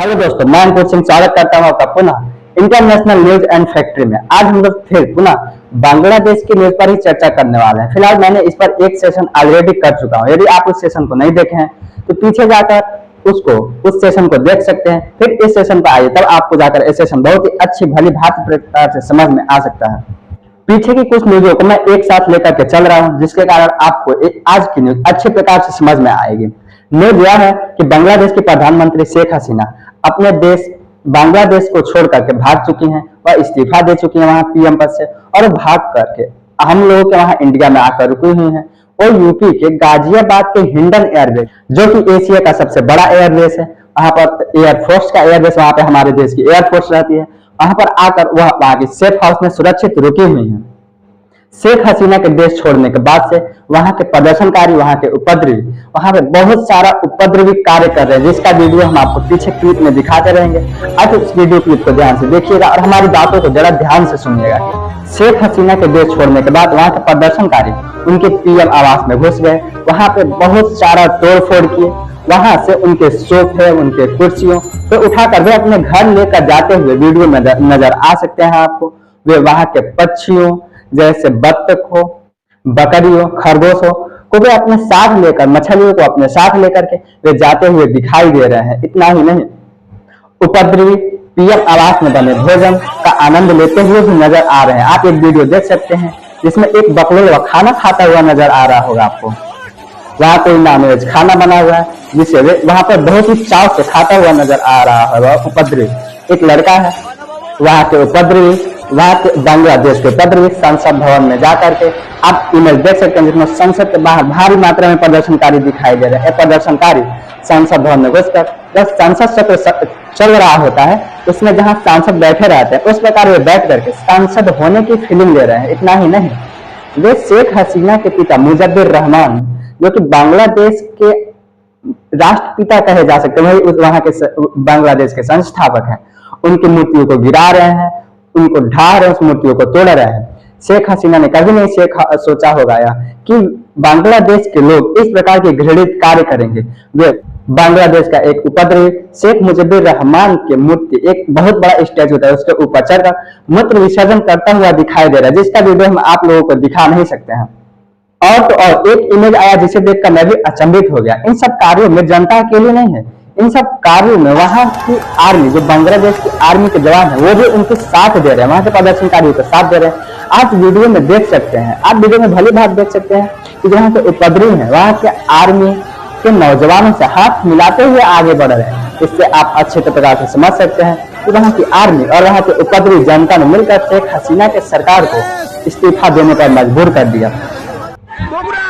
Hello दोस्तों, मैं अंकुर सिंह स्वागत करता हूं आपका पुनः इंटरनेशनल न्यूज एंड फैक्ट्री में। आज हम लोग फिर पुनः बांग्लादेश की न्यूज पर ही चर्चा करने वाले हैं। फिलहाल मैंने इस पर एक सेशन ऑलरेडी कर चुका हूं। यदि आप उस सेशन को नहीं देखे हैं तो पीछे जाकर उस सेशन को देख सकते हैं। फिर इस सेशन पर आइए, तब आपको जाकर इस सेशन बहुत ही अच्छी भली भांति प्रकार से समझ में आ सकता है। पीछे की कुछ न्यूजों को मैं एक साथ लेकर के चल रहा हूं, जिसके कारण आपको आज की न्यूज अच्छे प्रकार से समझ में आएगी। न्यूज यह है कि बांग्लादेश की प्रधानमंत्री शेख हसीना अपने देश बांग्लादेश को छोड़ करके भाग चुकी हैं। वह इस्तीफा दे चुकी हैं वहां पीएम पद से, और भाग करके हम लोगों के वहां इंडिया में आकर रुकी हुई हैं। और यूपी के गाजियाबाद के हिंडन एयरबेस, जो कि एशिया का सबसे बड़ा एयरबेस है, वहां पर एयरफोर्स का एयरबेस, वहां पे हमारे देश की एयरफोर्स रहती है, वहां पर आकर वह वहां की सेफ हाउस में सुरक्षित रुकी हुई है। शेख हसीना के देश छोड़ने के बाद से वहां के प्रदर्शनकारी, वहां के उपद्रवी, वहां पे बहुत सारा उपद्रवी कार्य कर रहे हैं, जिसका वीडियो हम आपको पीछे क्लिप में दिखाते रहेंगे। अब इस वीडियो क्लिप को ध्यान से देखिएगा और हमारी बातों को जरा ध्यान से सुनिएगा। शेख हसीना के देश छोड़ने के बाद वहां के प्रदर्शनकारी उनके पीएम आवास में घुस गए, वहां पे बहुत सारा तोड़फोड़ किए। वहां से उनके सोफे, उनके कुर्सियों पे उठाकर वे अपने घर लेकर जाते हुए वीडियो में नजर आ सकते हैं आपको। वे वहां के पक्षियों जैसे बत्तख हो, बकरी हो, खरगोश हो को वे अपने साथ लेकर, मछलियों को अपने साथ लेकर के वे जाते हुए दिखाई दे रहे हैं। इतना ही नहीं, उपद्रवी पीएम आवास में बने भोजन का आनंद लेते हुए भी नजर आ रहे हैं। आप एक वीडियो देख सकते हैं जिसमें एक बकलोल खाना खाता हुआ नजर आ रहा होगा आपको। वहां कोई नॉनवेज खाना बना हुआ है, जिसे वे वहां पर बहुत ही चाव से खाता हुआ नजर आ रहा है। उपद्रवी एक लड़का है, वहां के उपद्रवी, वहां के बांग्लादेश के उपद्रवी संसद भवन में जाकर के आप इमेज देख सकते हैं, जिसमें संसद के बाहर भारी मात्रा में प्रदर्शनकारी दिखाई दे रहे हैं। प्रदर्शनकारी संसद भवन में घुसकर जब संसद सत्र चल रहा होता है, उसमें जहां सांसद बैठे रहते हैं, उस प्रकार वे बैठ करके सांसद होने की फीलिंग ले रहे हैं। इतना ही नहीं, वे शेख हसीना के पिता मुजब्बिर रहमान, जो कि बांग्लादेश के राष्ट्रपिता कहे जा सकते हैं, वही वहां के बांग्लादेश के संस्थापक हैं, उनकी मूर्तियों को गिरा रहे हैं, उनको ढा रहे हैं, उस मूर्तियों को तोड़ रहे हैं। शेख हसीना ने कभी नहीं सोचा होगा कि बांग्लादेश के लोग इस प्रकार के घृणित कार्य करेंगे। वे बांग्लादेश का एक उपद्रवी शेख मुजब्बिर रहमान की मूर्ति, एक बहुत बड़ा स्टैचू था, उसके ऊपर चढ़कर मूत्र विसर्जन करता हुआ दिखाई दे रहा है, जिसका वीडियो हम आप लोगों को दिखा नहीं सकते हैं। और तो और एक इमेज आया जिसे देखकर मैं भी अचंभित हो गया। इन सब कार्यों में जनता अकेली नहीं है, इन सब कार्यों में वहां की आर्मी, जो बांग्लादेश की आर्मी के जवान है, वो भी उनके साथ दे रहे हैं, वहां के प्रदर्शनकारियों का साथ दे रहे हैं। आप वीडियो में देख सकते हैं, आप वीडियो में भली बात देख सकते हैं कि वहां के उपद्रवी हैं, वहां के आर्मी के नौजवानों से हाथ मिलाते हुए आगे बढ़ रहे हैं। इससे आप अच्छे प्रकार से समझ सकते हैं कि वहां की आर्मी और वहां के उपद्रवी जनता ने मिलकर शेख हसीना के सरकार को इस्तीफा देने पर मजबूर कर दिया।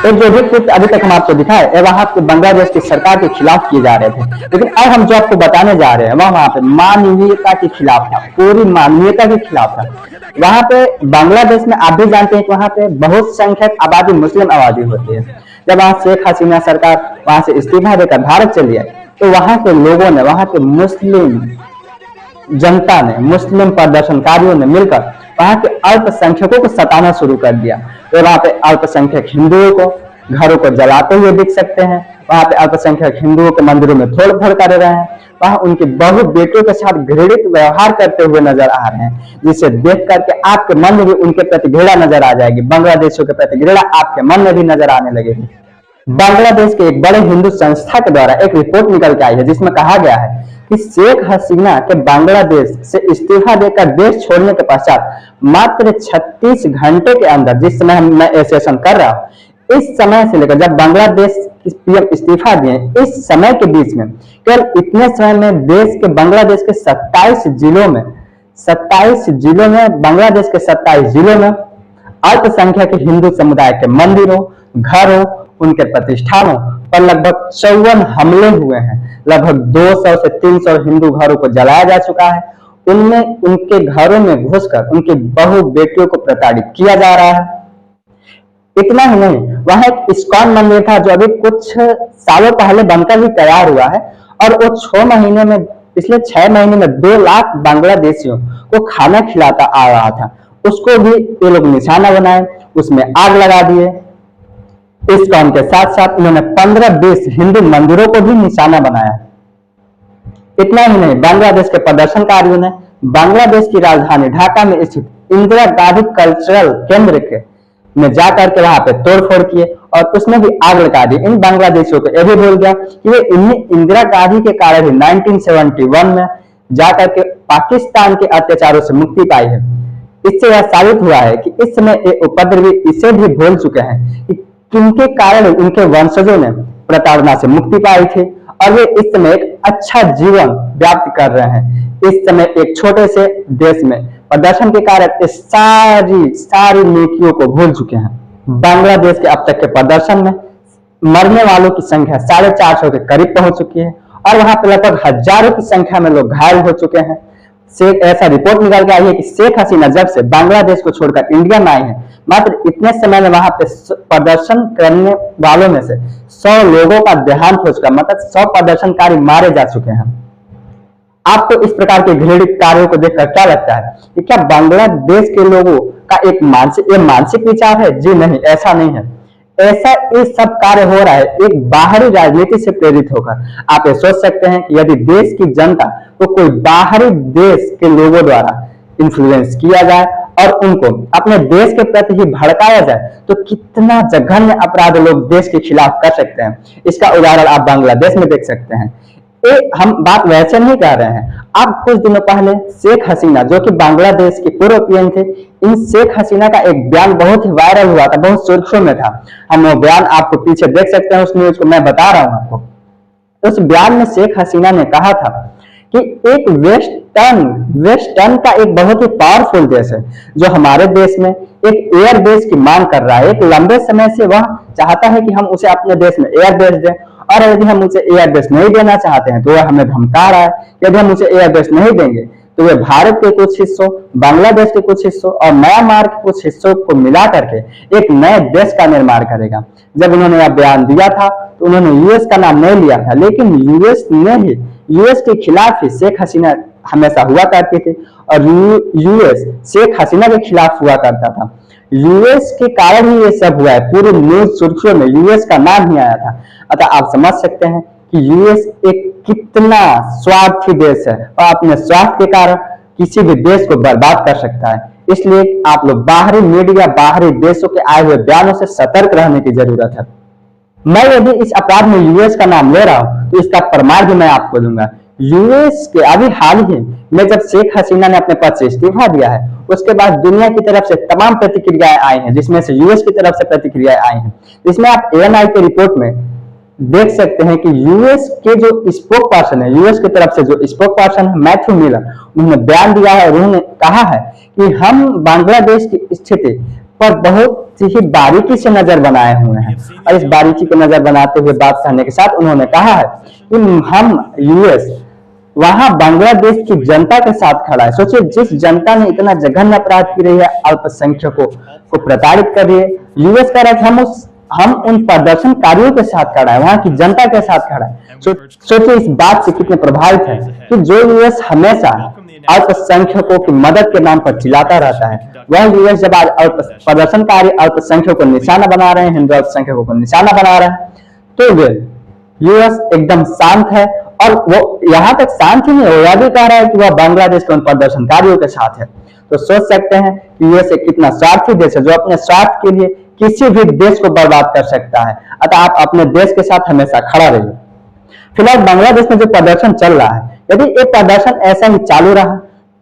एक जो भी कुछ अभी तक हम आपको दिखाए वहां पे बांग्लादेश की सरकार के खिलाफ किए जा रहे थे, लेकिन अब हम जो आपको बताने जा रहे हैं वहां पे मानवीयता के खिलाफ था, पूरी मानवीयता के खिलाफ था। वहां पे बांग्लादेश में आप भी जानते हैं कि वहां पे बहुत संख्यक आबादी मुस्लिम आबादी होती है। जब वहां शेख हसीना सरकार वहां से इस्तीफा देकर भारत चली आई, तो वहां के लोगों ने, वहां के मुस्लिम जनता ने, मुस्लिम प्रदर्शनकारियों ने मिलकर वहां के अल्पसंख्यकों को सताना शुरू कर दिया। तो वहां पे अल्पसंख्यक हिंदुओं को घरों को जलाते हुए दिख सकते हैं, वहां पे अल्पसंख्यक हिंदुओं के मंदिरों में तोड़फोड़ कर रहे हैं, वहां उनकी बहु बेटियों के साथ घृणित व्यवहार करते हुए नजर आ रहे हैं, जिसे देख करके आपके मन में भी उनके प्रति घृणा नजर आ जाएगी, बांग्लादेशियों के प्रति घृणा आपके मन में भी नजर आने लगेगी। बांग्लादेश के एक बड़े हिंदू संस्था के द्वारा एक रिपोर्ट निकल के आई है, जिसमें कहा गया है कि शेख हसीना के बांग्लादेश से इस्तीफा देकर देश छोड़ने के पश्चात मात्र 36 घंटे के अंदर, जिस समय मैं ये सेशन कर रहा हूं, इस समय से लेकर जब बांग्लादेश पीएम इस्तीफा दिए, इस समय के बीच में, केवल इतने समय में देश के बांग्लादेश के 27 जिलों में, बांग्लादेश के 27 जिलों में अल्पसंख्यक हिंदू समुदाय के मंदिरों, घरों, उनके प्रतिष्ठानों पर लगभग 54 हमले हुए हैं। लगभग 200 से 300 हिंदू घरों को जलाया जा चुका है। उनमें उनके घरों में घुसकर उनकी बहु बेटियों को प्रताड़ित किया जा रहा है। इतना ही नहीं, वहां एक इस्कॉन मंदिर था जो अभी कुछ सालों पहले बनकर ही तैयार हुआ है, और वो पिछले 6 महीने में 2 लाख बांग्लादेशियों को खाना खिलाता आ रहा था। उसको भी ये लोग निशाना बनाए, उसमें आग लगा दिए। इस्कॉन के साथ साथ उन्होंने 15-20 हिंदू मंदिरों को भी निशाना बनाया। इतना ही नहीं, बांग्लादेश के प्रदर्शनकारियों ने बांग्लादेश की राजधानी ढाका में स्थित इंदिरा गांधी कल्चरल केंद्र के में जाकर के वहां पे तोड़फोड़ किए और उसमें भी आग लगा दी। इन बांग्लादेशियों को यह भी बोल गया कि वे इंदिरा गांधी के कारण ही 1971 में जाकर के पाकिस्तान के अत्याचारों से मुक्ति पाई है। इससे यह साबित हुआ है कि इस समय ये उपद्रवी इसे भी भूल चुके हैं कि किनके कारण उनके वंशजों ने प्रताड़ना से मुक्ति पाई थी और वे इस समय एक अच्छा जीवन व्याप्त कर रहे हैं। इस समय एक छोटे से देश में प्रदर्शन के कारण इस सारी नेकियों को भूल चुके हैं। बांग्लादेश के अब तक के प्रदर्शन में मरने वालों की संख्या 450 के करीब पहुंच चुकी है और वहां पर लगभग हजारों की संख्या में लोग घायल हो चुके हैं। ऐसा रिपोर्ट निकल के आई है कि शेख हसीना जब से बांग्लादेश को छोड़कर इंडिया में आई है, मात्र इतने समय में वहां पे प्रदर्शन करने वालों में से 100 लोगों का देहांत हो चुका, मतलब 100 प्रदर्शनकारी मारे जा चुके हैं। आपको इस प्रकार के घृणित कार्यों को देखकर क्या लगता है कि क्या बांग्लादेश के लोगों का एक मानसिक विचार है? जी नहीं, ऐसा नहीं है। ऐसा ये सब कार्य हो रहा है एक बाहरी राजनीति से प्रेरित होकर। आप ये सोच सकते हैं कि यदि देश की जनता को कोई बाहरी देश के लोगों द्वारा इन्फ्लुएंस किया जाए और उनको अपने देश के प्रति ही भड़काया जाए तो कितना जघन्य अपराध लोग देश के खिलाफ कर सकते हैं। इसका उदाहरण आप बांग्लादेश में देख सकते हैं। हम बात वैसे नहीं कर रहे हैं। अब कुछ दिनों पहले शेख हसीना जो कि बांग्लादेश की पूर्व पीएम थे, इन शेख हसीना का एक बयान बहुत ही वायरल हुआ था, बहुत सुर्खियों में था। हम वो बयान आपको पीछे देख सकते हैं, उस न्यूज को मैं बता रहा हूं आपको। उस बयान में शेख हसीना ने कहा था कि एक वेस्टर्न का एक बहुत ही पावरफुल देश है जो हमारे देश में एक एयर बेस की मांग कर रहा है। एक लंबे समय से वह चाहता है कि हम उसे अपने देश में एयर बेस दें और यदि हम उसे एयर बेस नहीं देना चाहते हैं तो वह हमें धमका रहा है। यदि हम उसे एयर बेस नहीं देंगे तो वे भारत के कुछ हिस्सों, बांग्लादेश के कुछ हिस्सों और म्यांमार के कुछ हिस्सों को मिला करके एक नए देश का निर्माण करेगा। जब उन्होंने यह बयान दिया था तो उन्होंने यूएस का नाम नहीं लिया था, लेकिन यूएस के खिलाफ ही शेख हसीना हमेशा हुआ करती थी और यूएस शेख हसीना के खिलाफ हुआ करता था। यूएस के कारण ही ये सब हुआ है। पूरी न्यूज सुर्खियों में यूएस का नाम ही आया था। अतः आप समझ सकते हैं कि यूएस एक कितना स्वार्थी देश है और अपने स्वार्थ के कारण किसी भी देश को बर्बाद कर सकता है। इसलिए आप लोग बाहरी मीडिया, बाहरी देशों के आए हुए बयानों से सतर्क रहने की जरूरत है। मैं यदि इस अपराध में यूएस का नाम ले रहा हूं तो इसका प्रमाण भी मैं आपको दूंगा। यूएस के अभी हाल ही में जब शेख हसीना ने अपने पद से इस्तीफा दिया है, उसके बाद दुनिया की तरफ से तमाम प्रतिक्रियाएं आई हैं, जिसमें से यूएस की तरफ से प्रतिक्रियाएं आई हैं। जिसमें आप एएनआई के रिपोर्ट में देख सकते हैं कि यूएस के जो स्पोक पर्सन है, यूएस की तरफ से जो स्पोक पर्सन है मैथ्यू मिलर, उन्होंने बयान दिया है और उन्होंने कहा है कि हम बांग्लादेश की स्थिति पर बहुत ही बारीकी से नजर बनाए हुए हैं और इस बारीकी को नजर बनाते हुए बात कहने के साथ उन्होंने कहा है कि हम यूएस वहां बांग्लादेश की जनता के साथ खड़ा है। सोचिए, जिस जनता ने इतना जघन्य अपराध की रही है, अल्पसंख्यकों को प्रताड़ित कर रही है, यूएस कह रहा है कि हम उन प्रदर्शनकारियों के साथ खड़ा है, वहां की जनता के साथ खड़ा है। सोचिए इस बात से कितने प्रभावित है कि जो यूएस हमेशा अल्पसंख्यकों की मदद के नाम पर चिल्लाता रहता है, वह यूएस जब आज प्रदर्शनकारी अल्पसंख्यकों को निशाना बना रहे हैं, हिंदू अल्पसंख्यकों को निशाना बना रहे हैं, तो वे यूएस एकदम शांत है। और वो यहाँ तक शांत ही नहीं, वो यह भी कह रहा है कि वह बांग्लादेश के उन प्रदर्शनकारियों के साथ है। तो सोच सकते हैं कि यूएस एक कितना स्वार्थी देश है जो अपने स्वार्थ के लिए किसी भी देश को बर्बाद कर सकता है। अतः आप अपने देश के साथ हमेशा खड़ा रहिए। फिलहाल बांग्लादेश में जो प्रदर्शन चल रहा है, यदि ये प्रदर्शन ऐसा ही चालू रहा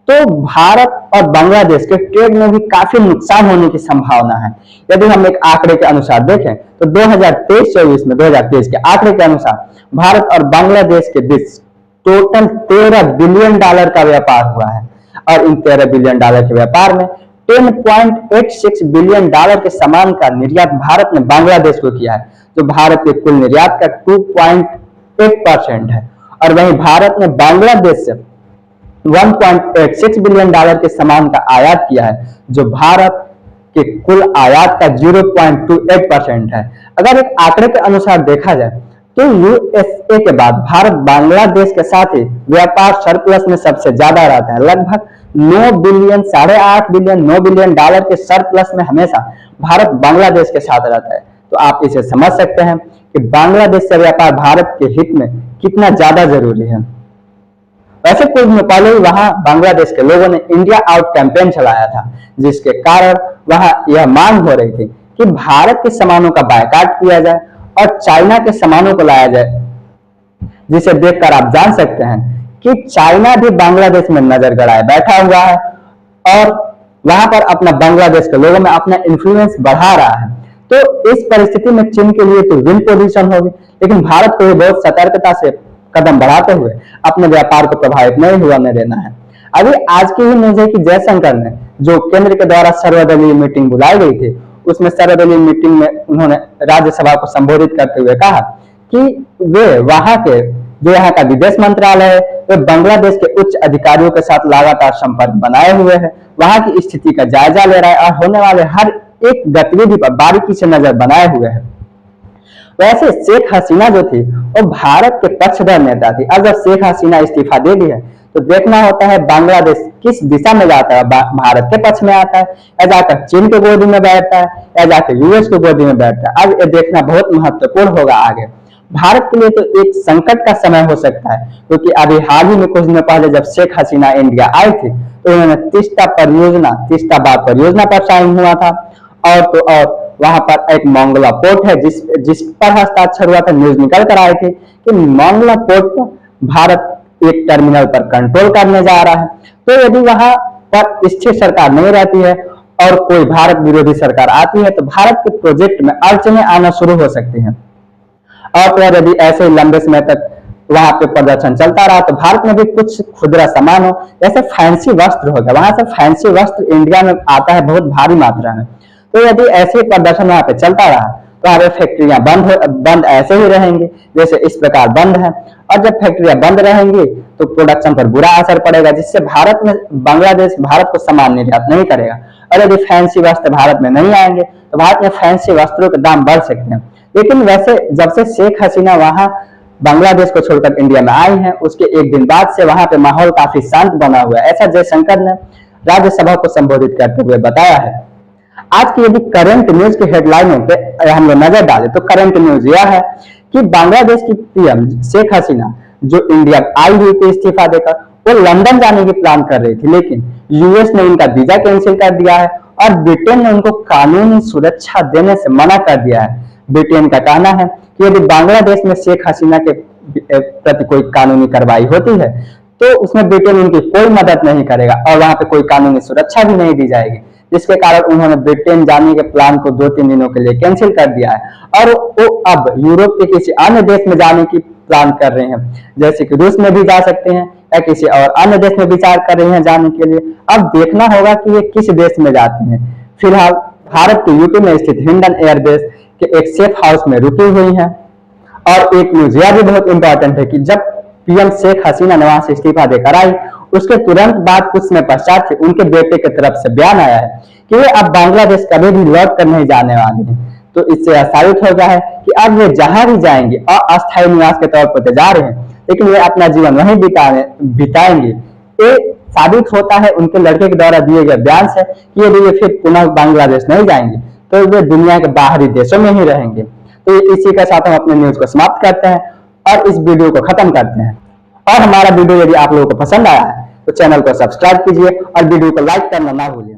तो भारत और बांग्लादेश के ट्रेड में भी काफी नुकसान होने की संभावना है। यदि हम एक आंकड़े के अनुसार देखें तो 2023-24 में 2023 के आंकड़े के अनुसार भारत और बांग्लादेश के बीच टोटल $13 बिलियन का व्यापार हुआ है और इन $13 बिलियन के व्यापार में $10.86 बिलियन के सामान का निर्यात भारत ने बांग्लादेश को किया है, जो भारत के कुल निर्यात का 2.8% है। और वहीं भारत ने बांग्लादेश से $1.86 बिलियन के सामान का आयात किया है, जो भारत के कुल आयात का 0.28% है। अगर एक आंकड़े के अनुसार देखा जाए तो यूएसए के बाद भारत बांग्लादेश के साथ ही व्यापार सरप्लस में सबसे ज्यादा रहता है। लगभग 9 बिलियन, $8.5 बिलियन, $9 बिलियन के सरप्लस में हमेशा भारत बांग्लादेश के साथ रहता है। तो आप इसे समझ सकते हैं कि बांग्लादेश से व्यापार भारत के हित में कितना ज्यादा जरूरी है। वैसे कुछ दिन पहले ही वहां बांग्लादेश के लोगों ने इंडिया आउट कैंपेन चलाया था, जिसके कारण वहां यह मांग हो रही थी कि भारत के सामानों का बायकॉट किया जाए और चाइना के सामानों को लाया जाए, जिसे देखकर आप जान सकते हैं कि चाइना भी बांग्लादेश में नजर गड़ाए बैठा हुआ है और वहां पर अपना बांग्लादेश के लोगों में अपना इन्फ्लुएंस बढ़ा रहा है। तो इस परिस्थिति में चीन के लिए तो विन पोजीशन होगी, लेकिन भारत को बहुत सतर्कता से कदम बढ़ाते हुए अपने व्यापार को प्रभावित नहीं होने देना है। अभी आज की ही न्यूज है कि जयशंकर ने जो केंद्र के द्वारा सर्वदलीय मीटिंग बुलाई गई थी, उसमें सर्वदलीय मीटिंग में उन्होंने राज्यसभा को संबोधित करते हुए कहा कि वे वहां के जो यहाँ का विदेश मंत्रालय है वे बांग्लादेश के उच्च अधिकारियों के साथ लगातार संपर्क बनाए हुए है, वहां की स्थिति का जायजा ले रहा है और होने वाले हर एक गतिविधि पर बारीकी से नजर बनाए हुए है। वैसे शेख हसीना जो थी वो भारत के पक्षधर नेता थी। अब जब शेख हसीना इस्तीफा दे दी है तो देखना होता है बांग्लादेश किस दिशा में जाता है, भारत के पक्ष में आता है या जाकर चीन के गोदी में बैठता है या जाकर यूएस के गोदी में बैठता है। अब ये देखना बहुत महत्वपूर्ण होगा आगे। भारत के लिए तो एक संकट का समय हो सकता है, क्योंकि अभी हाल ही में कुछ दिन पहले जब शेख हसीना इंडिया आई थी तो उन्होंने तीस्ता बात परियोजना पर साइन हुआ था और वहां पर एक मोंगला पोर्ट है जिस पर हस्ताक्षर हुआ था। न्यूज निकल कर आई थी कि मोंगला पोर्ट पर भारत एक टर्मिनल पर कंट्रोल करने जा रहा है। तो यदि वहां पर स्थिर सरकार नहीं रहती है और कोई भारत विरोधी सरकार आती है तो भारत के प्रोजेक्ट में अड़चने आना शुरू हो सकती हैं। और फिर यदि ऐसे लंबे समय तक वहां पे प्रदर्शन चलता रहा तो भारत में भी कुछ खुदरा सामान हो, जैसे फैंसी वस्त्र हो गया, वहां से फैंसी वस्त्र इंडिया में आता है बहुत भारी मात्रा में। तो यदि ऐसे प्रदर्शन वहां पे चलता रहा तो हमारे फैक्ट्रियां बंद ऐसे ही रहेंगी जैसे इस प्रकार बंद है, और जब फैक्ट्रियां बंद रहेंगी तो प्रोडक्शन पर बुरा असर पड़ेगा, जिससे बांग्लादेश भारत को सामान निर्यात नहीं करेगा। और यदि फैंसी वस्त्र भारत में नहीं आएंगे तो भारत में फैंसी वस्त्रों के दाम बढ़ सकते हैं। लेकिन वैसे जब से शेख हसीना वहां बांग्लादेश को छोड़कर इंडिया में आई हैं, उसके एक दिन बाद से वहां पे माहौल काफी शांत बना हुआ है, ऐसा जयशंकर ने राज्यसभा को संबोधित करते हुए बताया है। आज की यदि करंट न्यूज की हेडलाइनों पे हम लोग नजर डालें तो करंट न्यूज यह है कि बांग्लादेश की पीएम शेख हसीना जो इंडिया आई हुई थी इस्तीफा देकर, वो लंदन जाने की प्लान कर रही थी, लेकिन यूएस ने उनका वीजा कैंसिल कर दिया है और ब्रिटेन ने उनको कानूनी सुरक्षा देने से मना कर दिया है। ब्रिटेन का कहना है कि यदि बांग्लादेश में शेख हसीना के प्रति कोई कानूनी कार्रवाई होती है तो उसमें ब्रिटेन उनकी कोई मदद नहीं करेगा और वहां पे कोई कानूनी सुरक्षा भी नहीं दी जाएगी, जिसके कारण उन्होंने ब्रिटेन जाने के प्लान को 2-3 दिनों के लिए कैंसिल कर दिया है और वो अब यूरोप के किसी अन्य देश में जाने की प्लान कर रहे हैं, जैसे कि रूस में भी जा सकते हैं या किसी और अन्य देश में विचार कर रहे हैं जाने के लिए। अब देखना होगा कि ये किस देश में जाते हैं। फिलहाल भारत के यूपी में स्थित हिंडन एयरबेस के एक सेफ हाउस में रुकी हुई हैं। और एक न्यूज यह भी बहुत इंपॉर्टेंट है कि जब पीएम शेख हसीना ने वहां से इस्तीफा देकर आई उसके तुरंत बाद कुछ समय पश्चात उनके बेटे की तरफ से बयान आया है कि वे अब बांग्लादेश कभी भी लौट कर नहीं जाने वाले हैं। तो इससे यह साबित हो गया है कि अब वे जहां भी जाएंगे अस्थायी निवास के तौर पर जा रहे हैं, लेकिन वे अपना जीवन वहीं बिताएंगे। ये साबित होता है उनके लड़के के द्वारा दिए गए बयान से कि यदि वे फिर पुनः बांग्लादेश नहीं जाएंगे तो वे दुनिया के बाहरी देशों में ही रहेंगे। तो इसी के साथ हम अपने न्यूज को समाप्त करते हैं और इस वीडियो को खत्म करते हैं। और हमारा वीडियो यदि आप लोगों को पसंद आया है तो चैनल को सब्सक्राइब कीजिए और वीडियो को लाइक करना ना भूलिए।